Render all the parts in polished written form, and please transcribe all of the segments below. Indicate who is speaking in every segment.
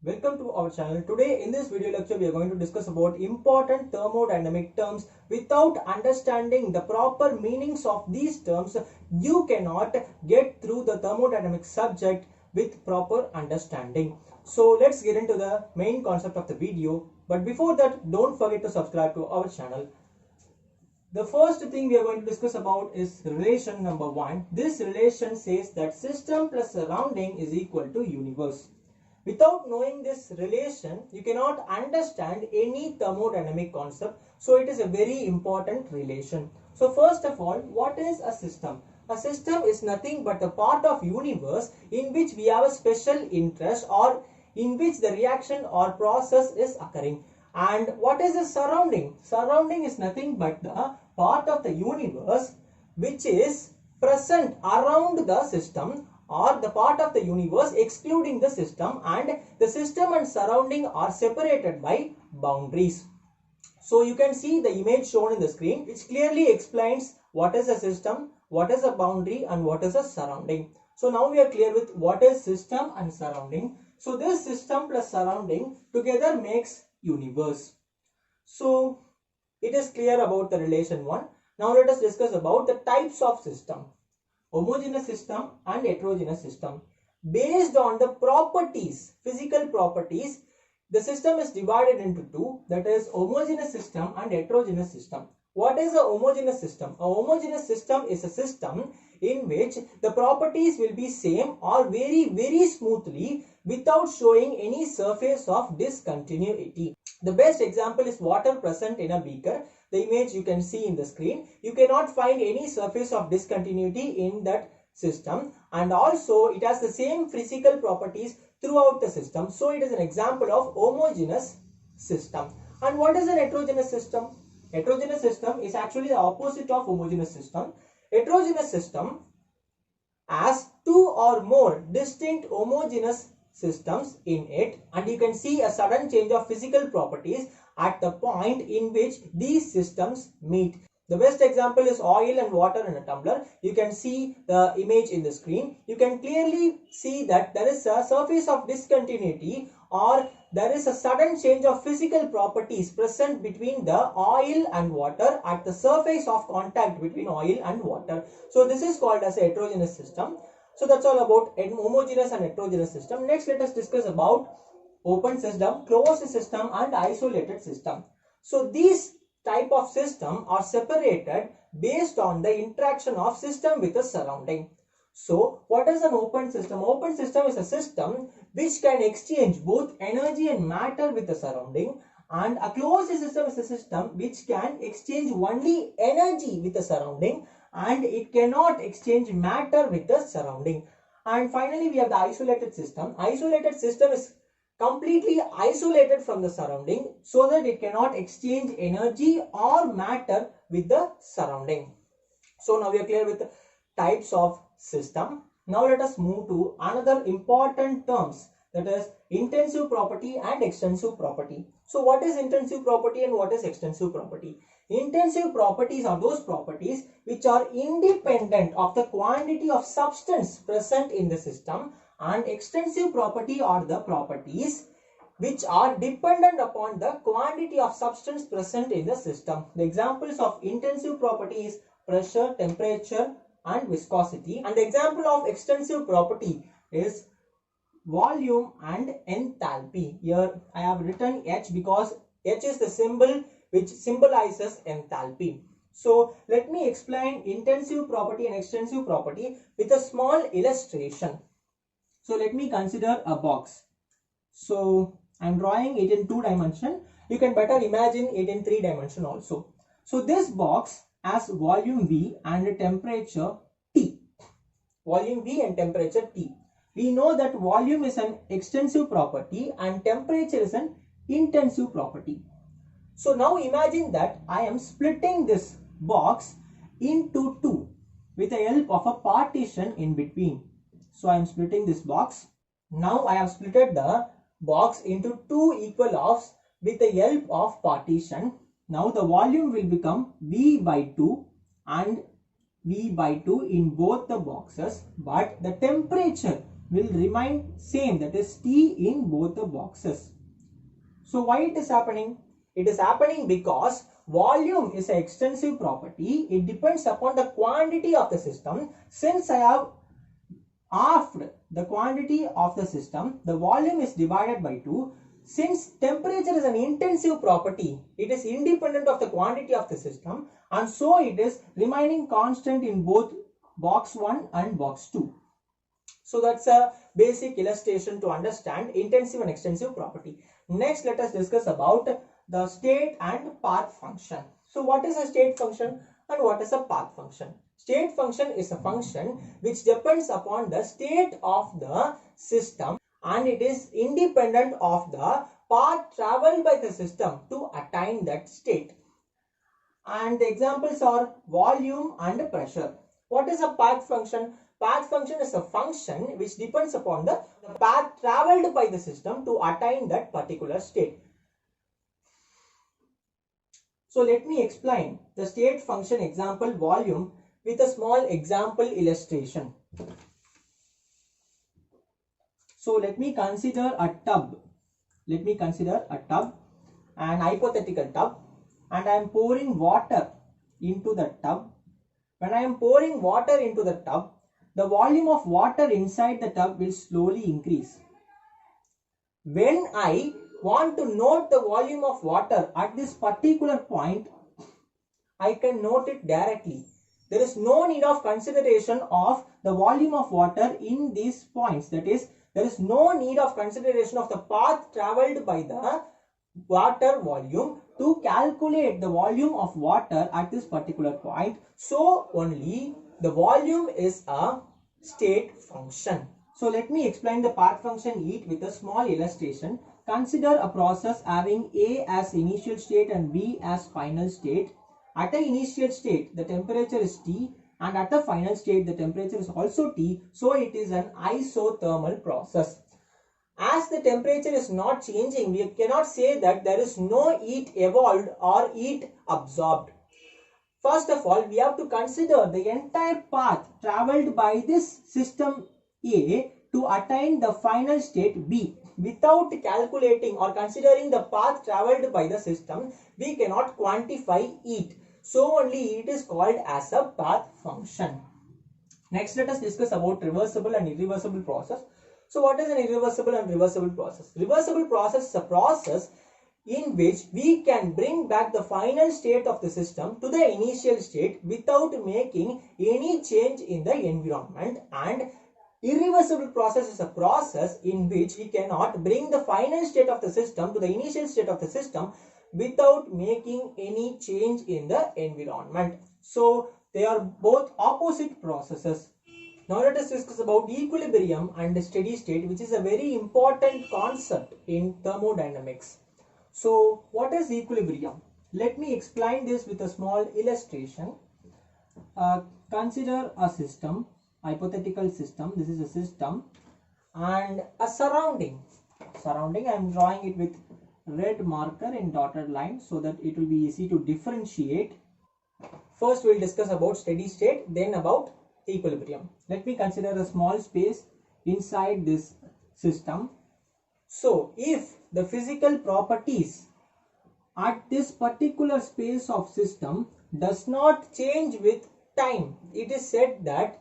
Speaker 1: Welcome to our channel. Today in this video lecture we are going to discuss about important thermodynamic terms. Without understanding the proper meanings of these terms, you cannot get through the thermodynamic subject with proper understanding. So let's get into the main concept of the video. But before that, don't forget to subscribe to our channel. The first thing we are going to discuss about is relation number 1. This relation says that system plus surrounding is equal to universe. Without knowing this relation, you cannot understand any thermodynamic concept. So it is a very important relation. So first of all, what is a system? A system is nothing but a part of universe in which we have a special interest or in which the reaction or process is occurring. And what is a surrounding? Surrounding is nothing but the part of the universe which is present around the system, or the part of the universe excluding the system, and the system and surrounding are separated by boundaries. So you can see the image shown in the screen, which clearly explains what is a system, what is a boundary, and what is a surrounding. So now we are clear with what is system and surrounding. So this system plus surrounding together makes universe. So it is clear about the relation 1. Now let us discuss about the types of system. Homogeneous system and heterogeneous system. Based on the properties, physical properties, the system is divided into two, that is homogeneous system and heterogeneous system. What is a homogeneous system? A homogeneous system is a system in which the properties will be same or very smoothly without showing any surface of discontinuity. The best example is water present in a beaker. The image you can see in the screen. You cannot find any surface of discontinuity in that system, and also it has the same physical properties throughout the system. So it is an example of homogeneous system. And what is an heterogeneous system? Heterogeneous system is actually the opposite of homogeneous system. Heterogeneous system has two or more distinct homogeneous systems in it, and you can see a sudden change of physical properties at the point in which these systems meet. The best example is oil and water in a tumbler. You can see the image in the screen. You can clearly see that there is a surface of discontinuity, or there is a sudden change of physical properties present between the oil and water at the surface of contact between oil and water. So this is called as a heterogeneous system. So that's all about homogeneous and heterogeneous system. Next, let us discuss about open system, closed system, and isolated system. So these type of system are separated based on the interaction of system with the surrounding. So what is an open system? Open system is a system which can exchange both energy and matter with the surrounding, and a closed system is a system which can exchange only energy with the surrounding and it cannot exchange matter with the surrounding. And finally we have the isolated system. Isolated system is completely isolated from the surrounding so that it cannot exchange energy or matter with the surrounding. So now we are clear with the types of system. Now let us move to another important terms, that is intensive property and extensive property. So what is intensive property and what is extensive property? Intensive properties are those properties which are independent of the quantity of substance present in the system, and extensive property are the properties which are dependent upon the quantity of substance present in the system. The examples of intensive property is pressure, temperature, and viscosity. And the example of extensive property is volume and enthalpy. Here I have written H because H is the symbol which symbolizes enthalpy. So let me explain intensive property and extensive property with a small illustration. So let me consider a box. So I am drawing it in 2 dimension. You can better imagine it in 3 dimension also. So this box has volume V and temperature T. Volume V and temperature T. We know that volume is an extensive property and temperature is an intensive property. So now imagine that I am splitting this box into 2 with the help of a partition in between. So I am splitting this box. Now I have splitted the box into 2 equal halves with the help of partition. Now the volume will become V by 2 and V by 2 in both the boxes, but the temperature will remain same, that is T in both the boxes. So why it is happening? It is happening because volume is an extensive property. It depends upon the quantity of the system. Since I have halved the quantity of the system, the volume is divided by 2. Since temperature is an intensive property, it is independent of the quantity of the system, and so it is remaining constant in both box 1 and box 2. So that's a basic illustration to understand intensive and extensive property. Next, let us discuss about the state and path function. So what is a state function and what is a path function? State function is a function which depends upon the state of the system, and it is independent of the path traveled by the system to attain that state. And the examples are volume and pressure. What is a path function? Path function is a function which depends upon the path traveled by the system to attain that particular state. So let me explain the state function example volume with a small example illustration. So let me consider a tub. Let me consider a tub, an hypothetical tub, and I am pouring water into the tub. When I am pouring water into the tub, the volume of water inside the tub will slowly increase. When I want to note the volume of water at this particular point, I can note it directly. There is no need of consideration of the volume of water in these points. That is, there is no need of consideration of the path traveled by the water volume to calculate the volume of water at this particular point. So only the volume is a state function. So let me explain the path function heat with a small illustration. Consider a process having A as initial state and B as final state. At the initial state, the temperature is T, and at the final state, the temperature is also T. So it is an isothermal process. As the temperature is not changing, we cannot say that there is no heat evolved or heat absorbed. First of all, we have to consider the entire path traveled by this system A to attain the final state B. Without calculating or considering the path traveled by the system, we cannot quantify heat. So only it is called as a path function. Next, let us discuss about reversible and irreversible process. So what is an irreversible and reversible process? Reversible process is a process in which we can bring back the final state of the system to the initial state without making any change in the environment, and irreversible process is a process in which we cannot bring the final state of the system to the initial state of the system without making any change in the environment. So they are both opposite processes. Now let us discuss about equilibrium and steady state, which is a very important concept in thermodynamics. So what is equilibrium? Let me explain this with a small illustration. Consider a system, hypothetical system. This is a system and a surrounding. I am drawing it with red marker in dotted line so that it will be easy to differentiate. First we will discuss about steady state, then about equilibrium. Let me consider a small space inside this system. So if the physical properties at this particular space of system does not change with time, it is said that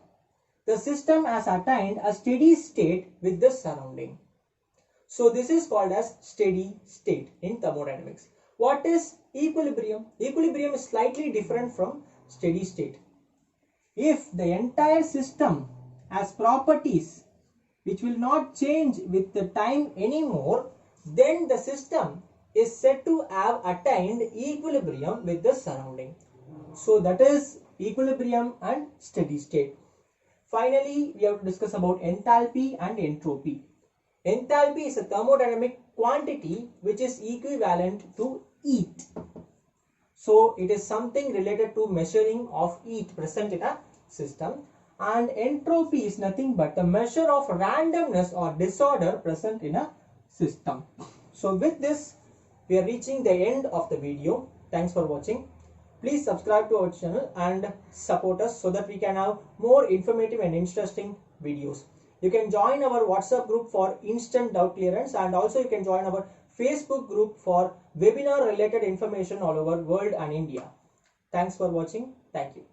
Speaker 1: the system has attained a steady state with the surrounding. So this is called as steady state in thermodynamics. What is equilibrium? Equilibrium is slightly different from steady state. If the entire system has properties which will not change with the time anymore, then the system is said to have attained equilibrium with the surrounding. So that is equilibrium and steady state. Finally, we have to discuss about enthalpy and entropy. Enthalpy is a thermodynamic quantity which is equivalent to heat. So it is something related to measuring of heat present in a system, and entropy is nothing but a measure of randomness or disorder present in a system. So with this, we are reaching the end of the video. Thanks for watching. Please subscribe to our channel and support us so that we can have more informative and interesting videos. You can join our WhatsApp group for instant doubt clearance, and also you can join our Facebook group for webinar related information all over world and India. Thanks for watching. Thank you.